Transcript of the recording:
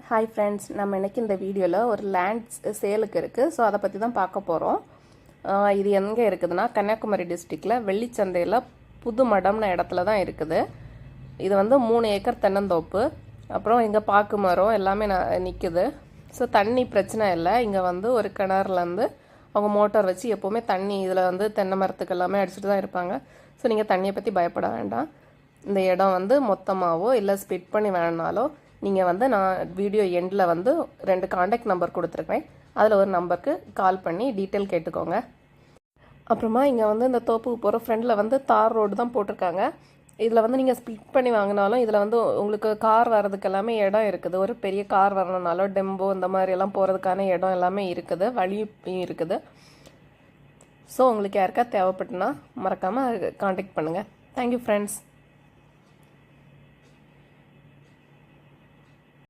Hi friends, நம்ம இன்றைக்கி இந்த வீடியோவில் ஒரு லேண்ட் சேலுக்கு இருக்குது. ஸோ அதை பற்றி தான் பார்க்க போகிறோம். இது எங்கே இருக்குதுன்னா கன்னியாகுமரி டிஸ்ட்ரிக்டில் வெள்ளிச்சந்தையில் புது மடம்ன இடத்துல தான் இருக்குது. இது வந்து 3 ஏக்கர் தென்னந்தோப்பு, அப்புறம் இங்கே பாக்கு மரம் எல்லாமே நிற்குது. ஸோ தண்ணி பிரச்சனை இல்லை. இங்கே வந்து ஒரு கிணறுலேருந்து அவங்க மோட்டார் வச்சு எப்போவுமே தண்ணி இதில் வந்து தென்னை மரத்துக்கு எல்லாமே அடிச்சுட்டு தான் இருப்பாங்க. ஸோ நீங்கள் தண்ணியை பற்றி பயப்பட வேண்டாம். இந்த இடம் வந்து மொத்தமாகவோ இல்லை ஸ்பிட் பண்ணி வேணுனாலோ நீங்கள் வந்து நான் வீடியோ எண்டில் வந்து 2 காண்டாக்ட் நம்பர் கொடுத்துருக்கேன். அதில் ஒரு நம்பருக்கு கால் பண்ணி டீட்டெயில் கேட்டுக்கோங்க. அப்புறமா இங்கே வந்து இந்த தோப்புக்கு போகிற ஃப்ரெண்டில் வந்து தார் ரோடு தான் போட்டிருக்காங்க. இதில் வந்து நீங்கள் ஸ்பிட் பண்ணி வாங்கினாலும் இதில் வந்து உங்களுக்கு கார் வர்றதுக்கு எல்லாமே இடம் இருக்குது. ஒரு பெரிய கார் வரணுனாலும் டெம்போ இந்த மாதிரி எல்லாம் போகிறதுக்கான இடம் எல்லாமே இருக்குது, வழியும் இருக்குது. ஸோ உங்களுக்கு யாருக்கா தேவைப்பட்டுனா மறக்காமல் காண்டாக்ட் பண்ணுங்கள். Thank you friends.